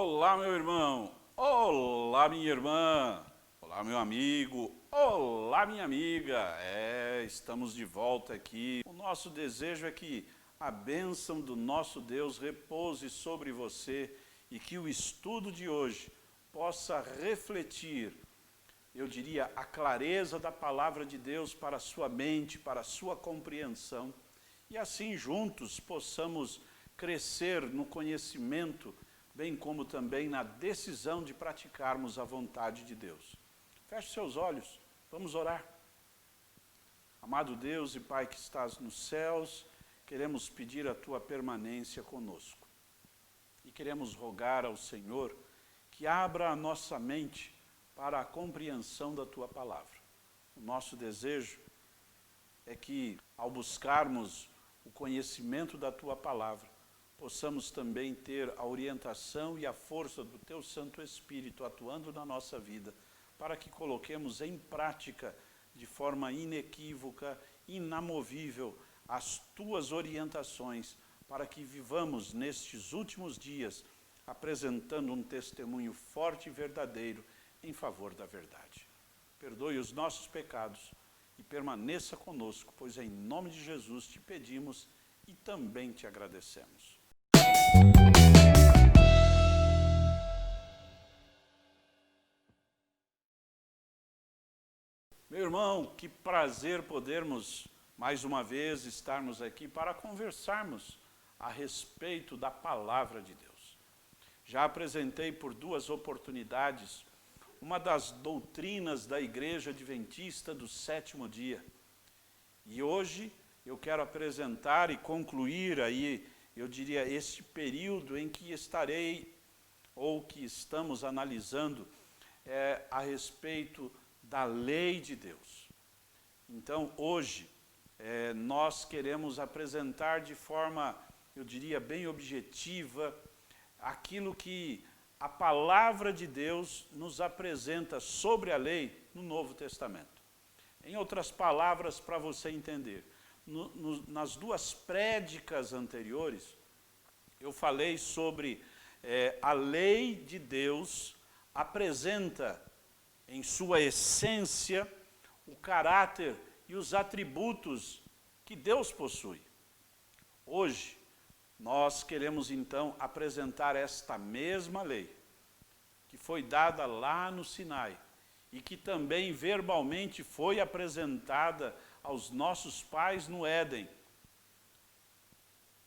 Olá, meu irmão. Olá, minha irmã. Olá, meu amigo. Olá, minha amiga. Estamos de volta aqui. O nosso desejo é que a bênção do nosso Deus repouse sobre você e que o estudo de hoje possa refletir, eu diria, a clareza da palavra de Deus para a sua mente, para a sua compreensão, e assim juntos possamos crescer no conhecimento, bem como também na decisão de praticarmos a vontade de Deus. Feche seus olhos, vamos orar. Amado Deus e Pai que estás nos céus, queremos pedir a Tua permanência conosco. E queremos rogar ao Senhor que abra a nossa mente para a compreensão da Tua palavra. O nosso desejo é que, ao buscarmos o conhecimento da Tua palavra, possamos também ter a orientação e a força do Teu Santo Espírito atuando na nossa vida, para que coloquemos em prática, de forma inequívoca, inamovível, as Tuas orientações, para que vivamos nestes últimos dias, apresentando um testemunho forte e verdadeiro em favor da verdade. Perdoe os nossos pecados e permaneça conosco, pois em nome de Jesus te pedimos e também te agradecemos. Meu irmão, que prazer podermos mais uma vez estarmos aqui para conversarmos a respeito da palavra de Deus. Já apresentei por 2 oportunidades uma das doutrinas da Igreja Adventista do sétimo dia. E hoje eu quero apresentar e concluir aí, eu diria, este período em que estarei, ou que estamos analisando, a respeito da lei de Deus. Então, hoje, nós queremos apresentar de forma, eu diria, bem objetiva, aquilo que a palavra de Deus nos apresenta sobre a lei no Novo Testamento. Em outras palavras, para você entender, nas 2 prédicas anteriores, eu falei sobre a lei de Deus apresenta em sua essência o caráter e os atributos que Deus possui. Hoje, nós queremos então apresentar esta mesma lei, que foi dada lá no Sinai, e que também verbalmente foi apresentada aos nossos pais no Éden.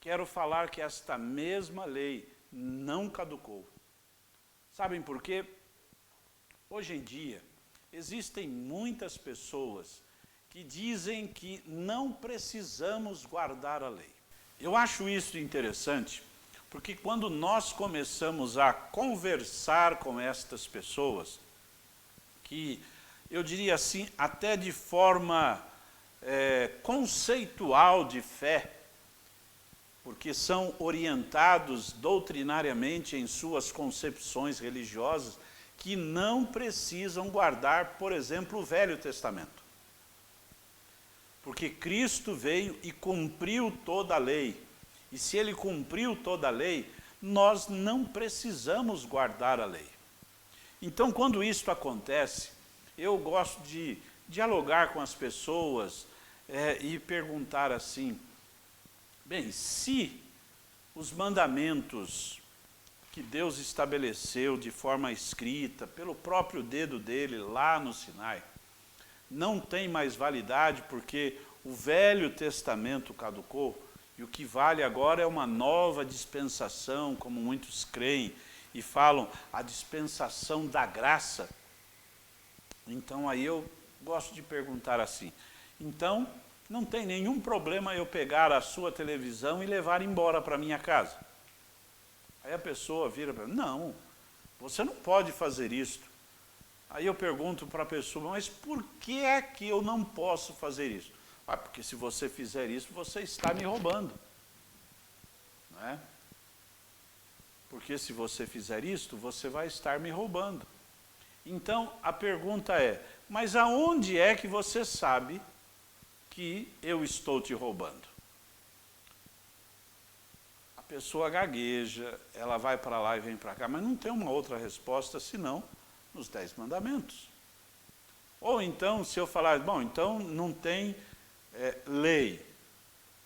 Quero falar que esta mesma lei não caducou. Sabem por quê? Hoje em dia, existem muitas pessoas que dizem que não precisamos guardar a lei. Eu acho isso interessante, porque quando nós começamos a conversar com estas pessoas, que eu diria assim, até de forma conceitual de fé, porque são orientados doutrinariamente em suas concepções religiosas, que não precisam guardar, por exemplo, o Velho Testamento. Porque Cristo veio e cumpriu toda a lei. E se Ele cumpriu toda a lei, nós não precisamos guardar a lei. Então, quando isso acontece, eu gosto de dialogar com as pessoas e perguntar assim, bem, se os mandamentos que Deus estabeleceu de forma escrita, pelo próprio dedo dele lá no Sinai, não tem mais validade porque o Velho Testamento caducou, e o que vale agora é uma nova dispensação, como muitos creem e falam, a dispensação da graça. Então aí eu gosto de perguntar assim, então não tem nenhum problema eu pegar a sua televisão e levar embora para minha casa? Aí a pessoa vira para mim, não, você não pode fazer isso. Aí eu pergunto para a pessoa, mas por que é que eu não posso fazer isso? Ah, porque se você fizer isso, você está me roubando. Não é? Porque se você fizer isto, você vai estar me roubando. Então, a pergunta é, mas aonde é que você sabe que eu estou te roubando? A pessoa gagueja, ela vai para lá e vem para cá, mas não tem uma outra resposta senão nos 10 mandamentos. Ou então, se eu falar, bom, então não tem lei,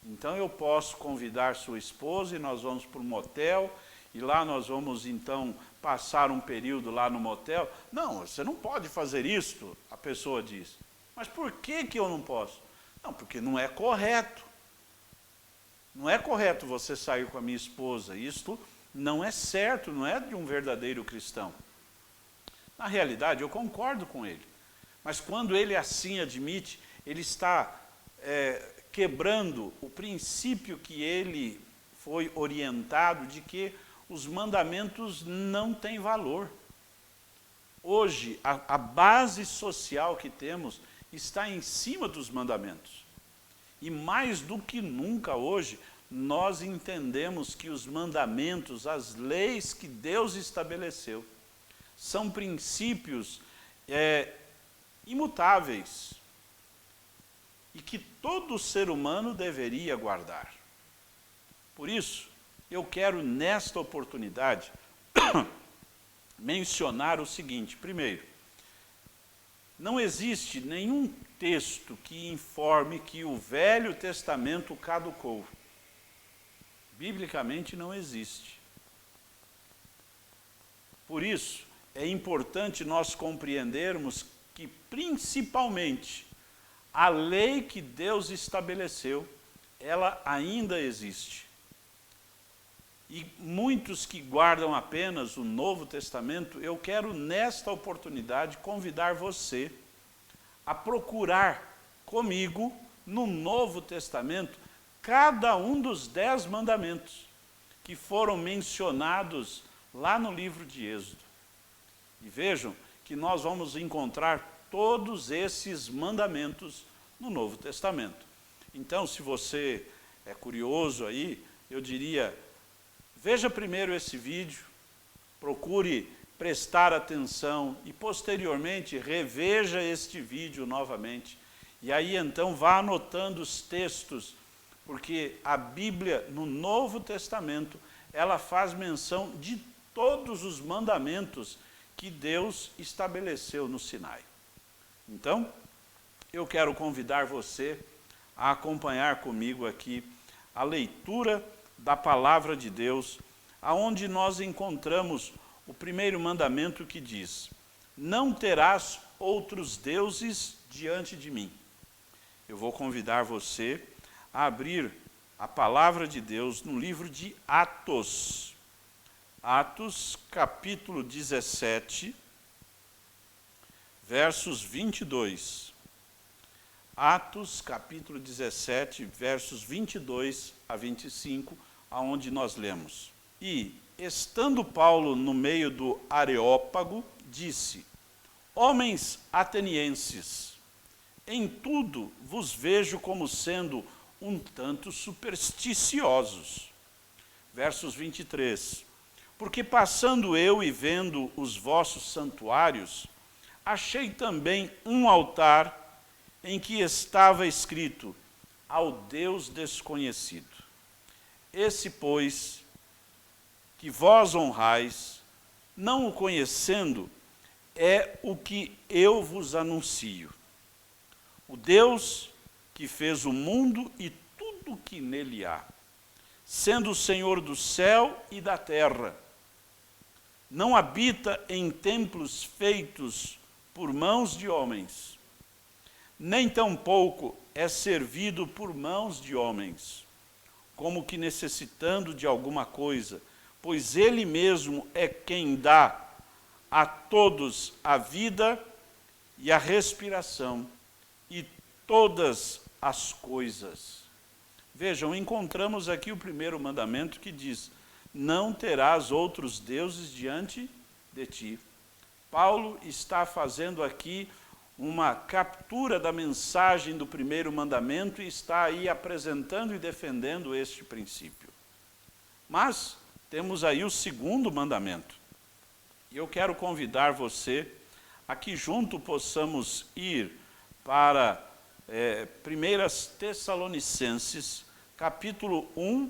então eu posso convidar sua esposa e nós vamos para um motel, e lá nós vamos então passar um período lá no motel. Não, você não pode fazer isto, a pessoa diz. Mas por que eu não posso? Não, porque não é correto. Não é correto você sair com a minha esposa. Isto não é certo, não é de um verdadeiro cristão. Na realidade, eu concordo com ele. Mas quando ele assim admite, ele está quebrando o princípio que ele foi orientado de que os mandamentos não têm valor. Hoje, a base social que temos está em cima dos mandamentos. E mais do que nunca hoje, nós entendemos que os mandamentos, as leis que Deus estabeleceu, são princípios imutáveis e que todo ser humano deveria guardar. Por isso, eu quero nesta oportunidade mencionar o seguinte. Primeiro, não existe nenhum texto que informe que o Velho Testamento caducou. Biblicamente não existe. Por isso, é importante nós compreendermos que, principalmente, a lei que Deus estabeleceu, ela ainda existe. E muitos que guardam apenas o Novo Testamento, eu quero nesta oportunidade convidar você a procurar comigo no Novo Testamento cada um dos 10 mandamentos que foram mencionados lá no livro de Êxodo. E vejam que nós vamos encontrar todos esses mandamentos no Novo Testamento. Então, se você é curioso aí, eu diria, veja primeiro esse vídeo, procure prestar atenção e posteriormente reveja este vídeo novamente. E aí então vá anotando os textos, porque a Bíblia no Novo Testamento, ela faz menção de todos os mandamentos que Deus estabeleceu no Sinai. Então, eu quero convidar você a acompanhar comigo aqui a leitura da Palavra de Deus, aonde nós encontramos o primeiro mandamento que diz: não terás outros deuses diante de mim. Eu vou convidar você a abrir a Palavra de Deus no livro de Atos. Atos, capítulo 17, versos 22. Atos, capítulo 17, versos 22 a 25, aonde nós lemos. E, estando Paulo no meio do Areópago, disse: homens atenienses, em tudo vos vejo como sendo um tanto supersticiosos. Versos 23. Porque passando eu e vendo os vossos santuários, achei também um altar em que estava escrito: ao Deus desconhecido. Esse, pois, que vós honrais, não o conhecendo, é o que eu vos anuncio. O Deus que fez o mundo e tudo que nele há, sendo o Senhor do céu e da terra, não habita em templos feitos por mãos de homens, nem tampouco é servido por mãos de homens, como que necessitando de alguma coisa, pois ele mesmo é quem dá a todos a vida e a respiração e todas as coisas. Vejam, encontramos aqui o primeiro mandamento que diz: não terás outros deuses diante de ti. Paulo está fazendo aqui uma captura da mensagem do primeiro mandamento e está aí apresentando e defendendo este princípio. Mas temos aí o segundo mandamento. E eu quero convidar você a que junto possamos ir para 1 Tessalonicenses, capítulo 1,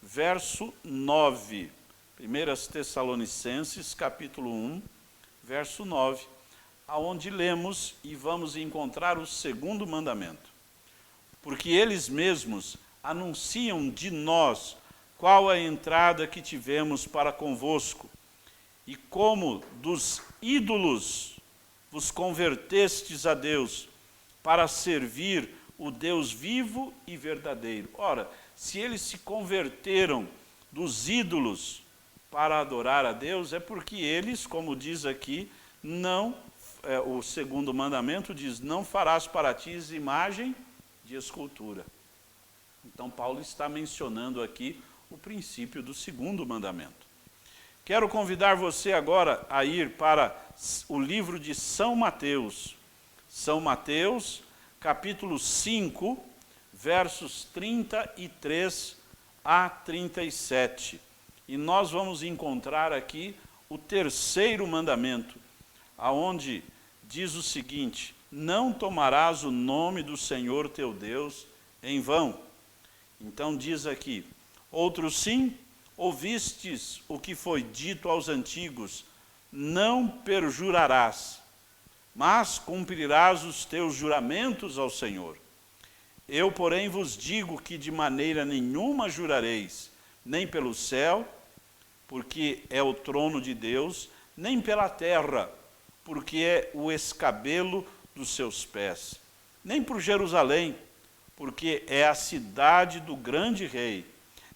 verso 9. 1 Tessalonicenses, capítulo 1, verso 9, aonde lemos e vamos encontrar o segundo mandamento. Porque eles mesmos anunciam de nós qual a entrada que tivemos para convosco, e como dos ídolos vos convertestes a Deus, para servir o Deus vivo e verdadeiro. Ora, se eles se converteram dos ídolos para adorar a Deus, é porque eles, como diz aqui, o segundo mandamento diz, não farás para ti imagem de escultura. Então Paulo está mencionando aqui o princípio do segundo mandamento. Quero convidar você agora a ir para o livro de São Mateus. São Mateus, capítulo 5, versos 33 a 37. E nós vamos encontrar aqui o terceiro mandamento, aonde diz o seguinte: não tomarás o nome do Senhor teu Deus em vão. Então diz aqui, outro sim, ouvistes o que foi dito aos antigos, não perjurarás, mas cumprirás os teus juramentos ao Senhor. Eu, porém, vos digo que de maneira nenhuma jurareis, nem pelo céu, porque é o trono de Deus, nem pela terra, porque é o escabelo dos seus pés, nem por Jerusalém, porque é a cidade do grande rei,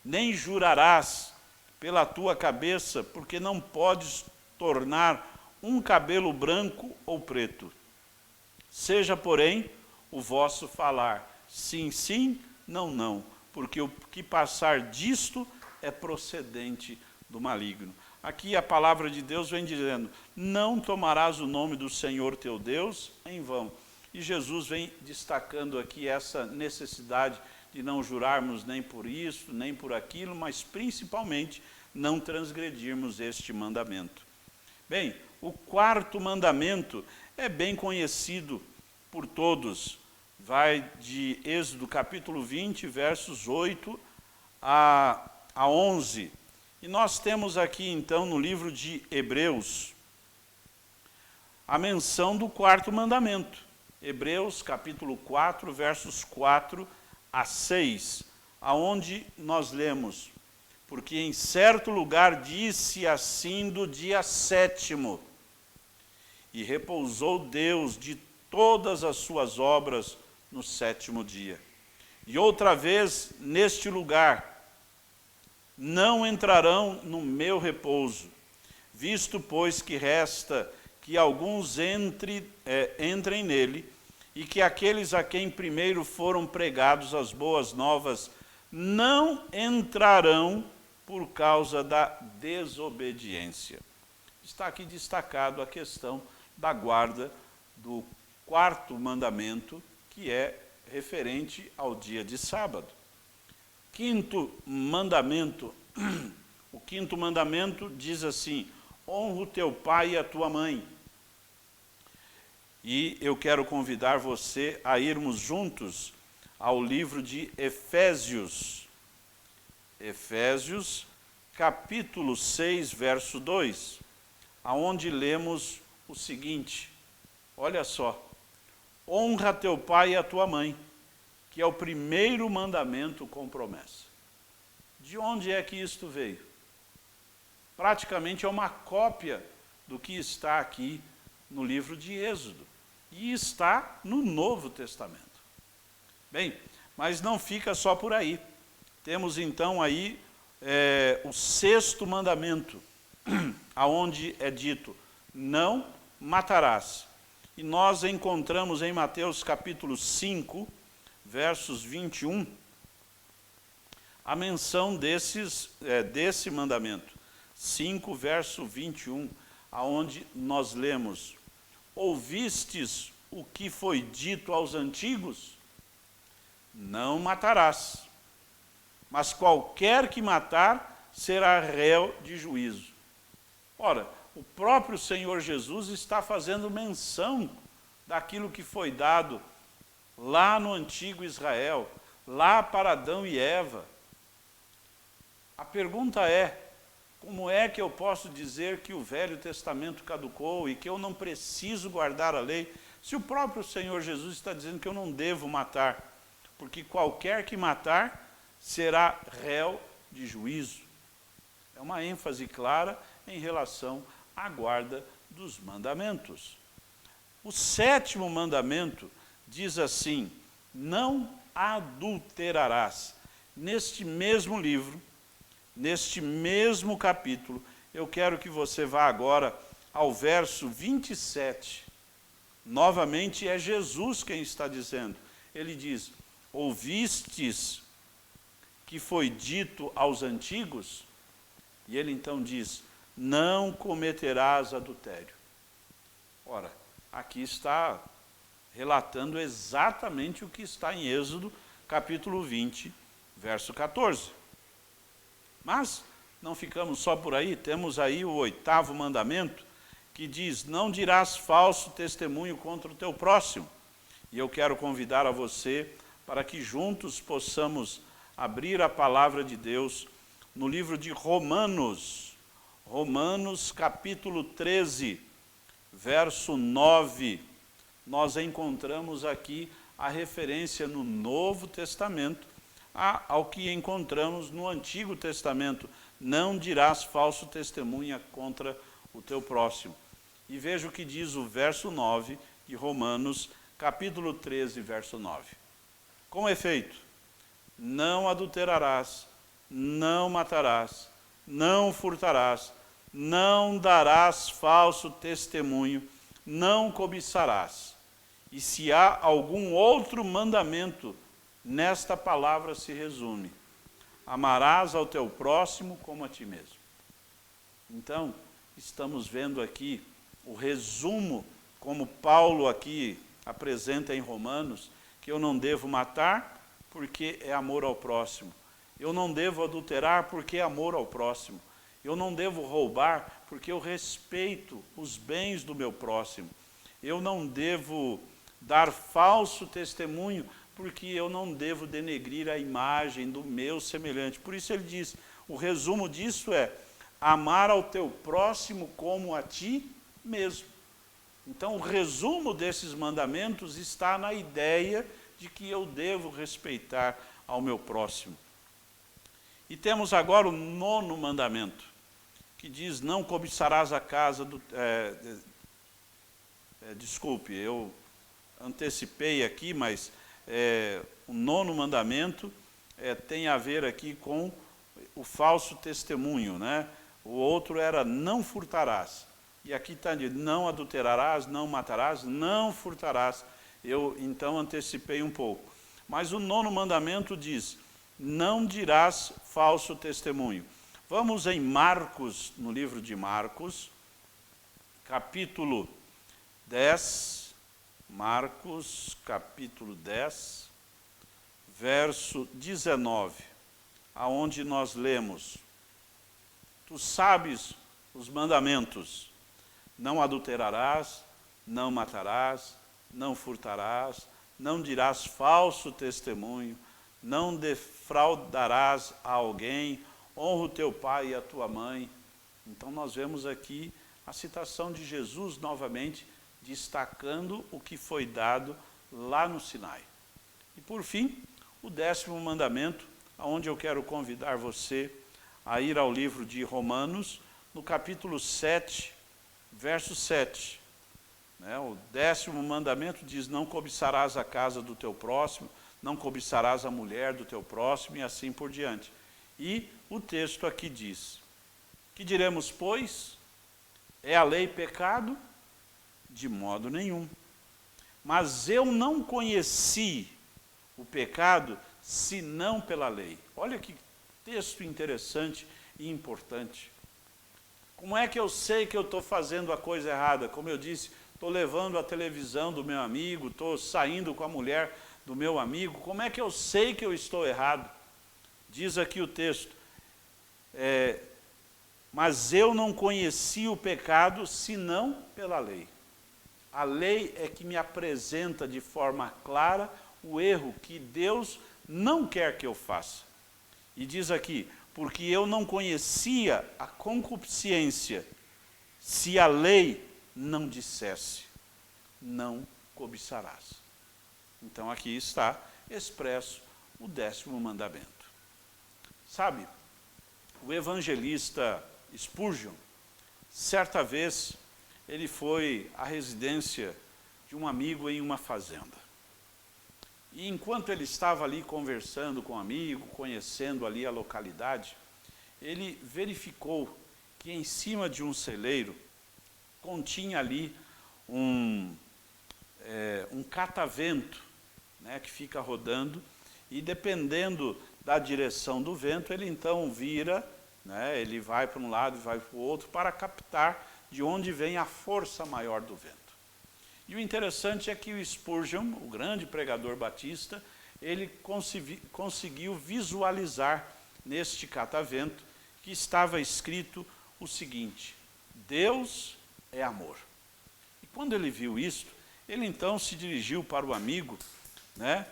nem jurarás pela tua cabeça, porque não podes tornar um cabelo branco ou preto. Seja, porém, o vosso falar, sim, sim, não, não, porque o que passar disto é procedente do maligno. Aqui a palavra de Deus vem dizendo, não tomarás o nome do Senhor teu Deus em vão. E Jesus vem destacando aqui essa necessidade de não jurarmos nem por isso, nem por aquilo, mas principalmente não transgredirmos este mandamento. Bem, o quarto mandamento é bem conhecido por todos. Vai de Êxodo capítulo 20, versos 8 a 11. E nós temos aqui então no livro de Hebreus a menção do quarto mandamento. Hebreus capítulo 4, versos 4 a 6, aonde nós lemos, porque em certo lugar disse assim do dia 7º, e repousou Deus de todas as suas obras no 7º dia. E outra vez, neste lugar, não entrarão no meu repouso, visto, pois, que resta que alguns entrem nele, e que aqueles a quem primeiro foram pregados as boas novas não entrarão por causa da desobediência. Está aqui destacado a questão da guarda do quarto mandamento, que é referente ao dia de sábado. Quinto mandamento, o quinto mandamento diz assim, honra o teu pai e a tua mãe. E eu quero convidar você a irmos juntos ao livro de Efésios. Efésios, capítulo 6, verso 2, aonde lemos o seguinte, olha só, honra teu pai e a tua mãe, que é o primeiro mandamento com promessa. De onde é que isto veio? Praticamente é uma cópia do que está aqui no livro de Êxodo. E está no Novo Testamento. Bem, mas não fica só por aí. Temos então aí o sexto mandamento, aonde é dito, não matarás. E nós encontramos em Mateus capítulo 5, versos 21, a menção desse mandamento. 5, verso 21, aonde nós lemos, ouvistes o que foi dito aos antigos? Não matarás, mas qualquer que matar será réu de juízo. Ora, o próprio Senhor Jesus está fazendo menção daquilo que foi dado lá no antigo Israel, lá para Adão e Eva. A pergunta é, como é que eu posso dizer que o Velho Testamento caducou e que eu não preciso guardar a lei, se o próprio Senhor Jesus está dizendo que eu não devo matar? Porque qualquer que matar será réu de juízo. É uma ênfase clara em relação à guarda dos mandamentos. O 7º mandamento diz assim, não adulterarás. Neste mesmo livro, neste mesmo capítulo, eu quero que você vá agora ao verso 27. Novamente é Jesus quem está dizendo. Ele diz, ouvistes que foi dito aos antigos? E ele então diz, não cometerás adultério. Ora, aqui está relatando exatamente o que está em Êxodo, capítulo 20, verso 14. Mas não ficamos só por aí, temos aí o 8º mandamento, que diz, não dirás falso testemunho contra o teu próximo. E eu quero convidar a você para que juntos possamos abrir a palavra de Deus no livro de Romanos, Romanos capítulo 13, verso 9, nós encontramos aqui a referência no Novo Testamento ao que encontramos no Antigo Testamento. Não dirás falso testemunha contra o teu próximo. E veja o que diz o verso 9 de Romanos, capítulo 13, verso 9. Com efeito, não adulterarás, não matarás, não furtarás, não darás falso testemunho, não cobiçarás. E se há algum outro mandamento, nesta palavra se resume, amarás ao teu próximo como a ti mesmo. Então, estamos vendo aqui o resumo, como Paulo aqui apresenta em Romanos, que eu não devo matar porque é amor ao próximo. Eu não devo adulterar porque é amor ao próximo. Eu não devo roubar porque eu respeito os bens do meu próximo. Eu não devo dar falso testemunho porque eu não devo denegrir a imagem do meu semelhante. Por isso ele diz, o resumo disso é amar ao teu próximo como a ti mesmo. Então o resumo desses mandamentos está na ideia de que eu devo respeitar ao meu próximo. E temos agora o 9º mandamento, que diz, não cobiçarás a casa do... desculpe, eu antecipei aqui, mas o 9º mandamento tem a ver aqui com o falso testemunho, né? O outro era, não furtarás. E aqui está dizendo, não adulterarás, não matarás, não furtarás. Eu então antecipei um pouco. Mas o 9º mandamento diz, não dirás falso testemunho. Vamos em Marcos, no livro de Marcos, capítulo 10, Marcos, capítulo 10, verso 19, aonde nós lemos, tu sabes os mandamentos, não adulterarás, não matarás, não furtarás, não dirás falso testemunho, não defraudarás a alguém, honra o teu pai e a tua mãe. Então nós vemos aqui a citação de Jesus novamente, destacando o que foi dado lá no Sinai. E por fim, o 10º mandamento, onde eu quero convidar você a ir ao livro de Romanos, no capítulo 7, verso 7. O 10º mandamento diz, não cobiçarás a casa do teu próximo, não cobiçarás a mulher do teu próximo, e assim por diante. E o texto aqui diz, que diremos, pois, é a lei pecado? De modo nenhum. Mas eu não conheci o pecado, senão pela lei. Olha que texto interessante e importante. Como é que eu sei que eu estou fazendo a coisa errada? Como eu disse, estou levando a televisão do meu amigo, estou saindo com a mulher do meu amigo. Como é que eu sei que eu estou errado? Diz aqui o texto, mas eu não conheci o pecado, senão pela lei. A lei é que me apresenta de forma clara o erro que Deus não quer que eu faça. E diz aqui, porque eu não conhecia a concupiscência, se a lei não dissesse, não cobiçarás. Então aqui está expresso o 10º mandamento. Sabe, o evangelista Spurgeon, certa vez, ele foi à residência de um amigo em uma fazenda. E enquanto ele estava ali conversando com o amigo, conhecendo ali a localidade, ele verificou que em cima de um celeiro continha ali um catavento, né, que fica rodando, e dependendo da direção do vento, ele então vira, né, ele vai para um lado e vai para o outro, para captar de onde vem a força maior do vento. E o interessante é que o Spurgeon, o grande pregador batista, ele conseguiu visualizar neste catavento que estava escrito o seguinte: Deus é amor. E quando ele viu isto, ele então se dirigiu para o amigo, né,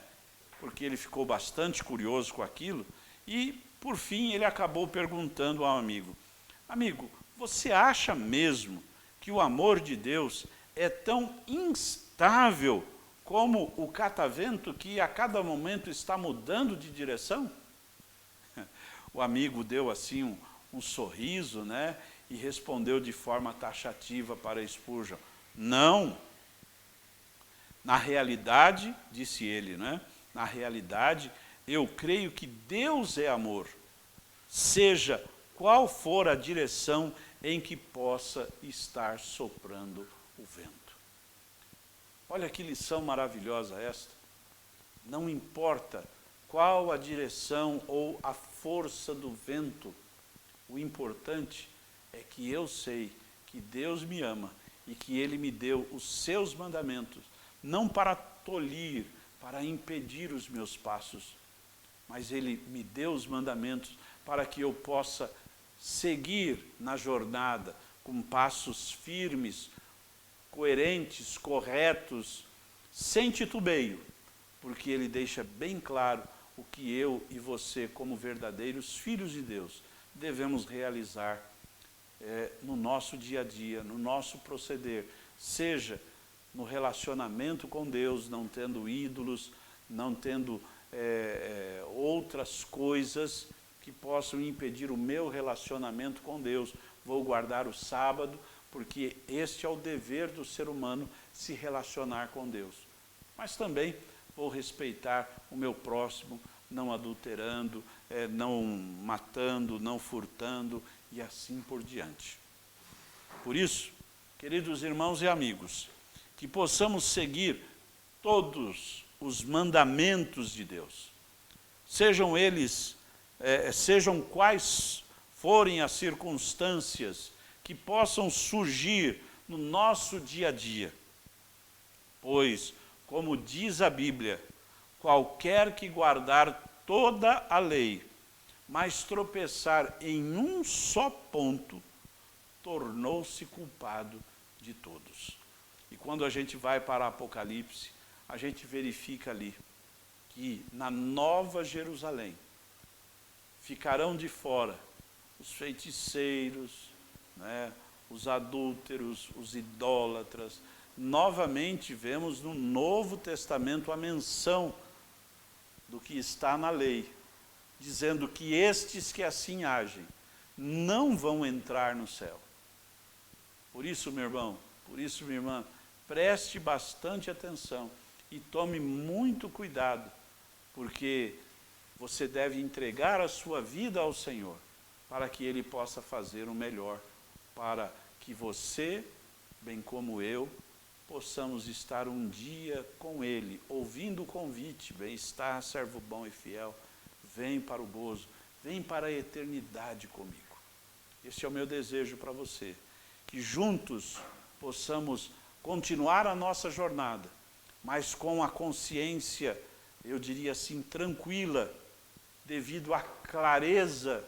porque ele ficou bastante curioso com aquilo, e por fim ele acabou perguntando ao amigo: amigo, você acha mesmo que o amor de Deus é tão instável como o catavento que a cada momento está mudando de direção? O amigo deu assim um sorriso, né, e respondeu de forma taxativa para Spurgeon: não. Na realidade, disse ele, né, na realidade, eu creio que Deus é amor, seja qual for a direção em que possa estar soprando o vento. Olha que lição maravilhosa esta. Não importa qual a direção ou a força do vento, o importante é que eu sei que Deus me ama e que Ele me deu os seus mandamentos, não para tolir, para impedir os meus passos, mas Ele me deu os mandamentos para que eu possa seguir na jornada com passos firmes, coerentes, corretos, sem titubeio, porque Ele deixa bem claro o que eu e você, como verdadeiros filhos de Deus, devemos realizar no nosso dia a dia, no nosso proceder, seja no relacionamento com Deus, não tendo ídolos, não tendo outras coisas que possam impedir o meu relacionamento com Deus. Vou guardar o sábado, porque este é o dever do ser humano, se relacionar com Deus. Mas também vou respeitar o meu próximo, não adulterando, não matando, não furtando e assim por diante. Por isso, queridos irmãos e amigos, que possamos seguir todos os mandamentos de Deus, sejam eles, sejam quais forem as circunstâncias que possam surgir no nosso dia a dia, pois, como diz a Bíblia, qualquer que guardar toda a lei, mas tropeçar em um só ponto, tornou-se culpado de todos. E quando a gente vai para Apocalipse, a gente verifica ali que na Nova Jerusalém ficarão de fora os feiticeiros, né, os adúlteros, os idólatras. Novamente vemos no Novo Testamento a menção do que está na lei, dizendo que estes que assim agem não vão entrar no céu. Por isso, meu irmão, por isso, minha irmã, preste bastante atenção e tome muito cuidado, porque você deve entregar a sua vida ao Senhor, para que Ele possa fazer o melhor, para que você, bem como eu, possamos estar um dia com Ele, ouvindo o convite: bem-estar, servo bom e fiel, vem para o gozo, vem para a eternidade comigo. Esse é o meu desejo para você, que juntos possamos continuar a nossa jornada, mas com a consciência, eu diria assim, tranquila, devido à clareza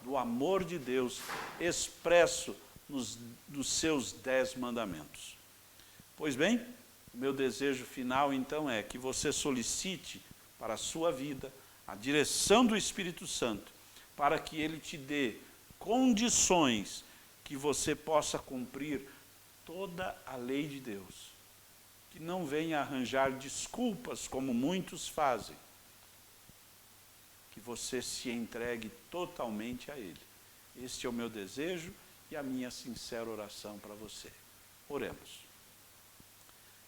do amor de Deus expresso nos seus 10 mandamentos. Pois bem, o meu desejo final então é que você solicite para a sua vida a direção do Espírito Santo, para que Ele te dê condições que você possa cumprir toda a lei de Deus. Que não venha arranjar desculpas, como muitos fazem. Que você se entregue totalmente a Ele. Este é o meu desejo e a minha sincera oração para você. Oremos.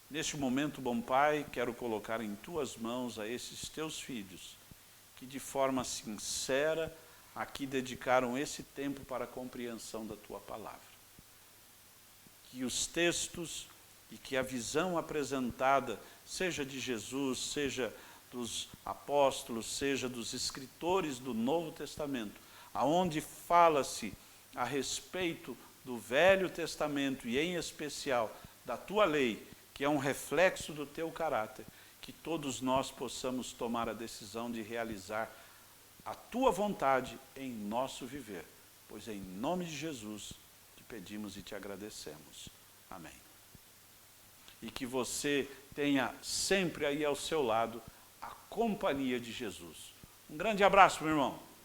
Neste momento, bom Pai, quero colocar em Tuas mãos a esses Teus filhos, que de forma sincera aqui dedicaram esse tempo para a compreensão da Tua palavra. Que os textos e que a visão apresentada, seja de Jesus, seja dos apóstolos, seja dos escritores do Novo Testamento, aonde fala-se a respeito do Velho Testamento e em especial da Tua lei, que é um reflexo do Teu caráter, que todos nós possamos tomar a decisão de realizar a Tua vontade em nosso viver, pois é em nome de Jesus que pedimos e te agradecemos. Amém. E que você tenha sempre aí ao seu lado a companhia de Jesus. Um grande abraço, meu irmão.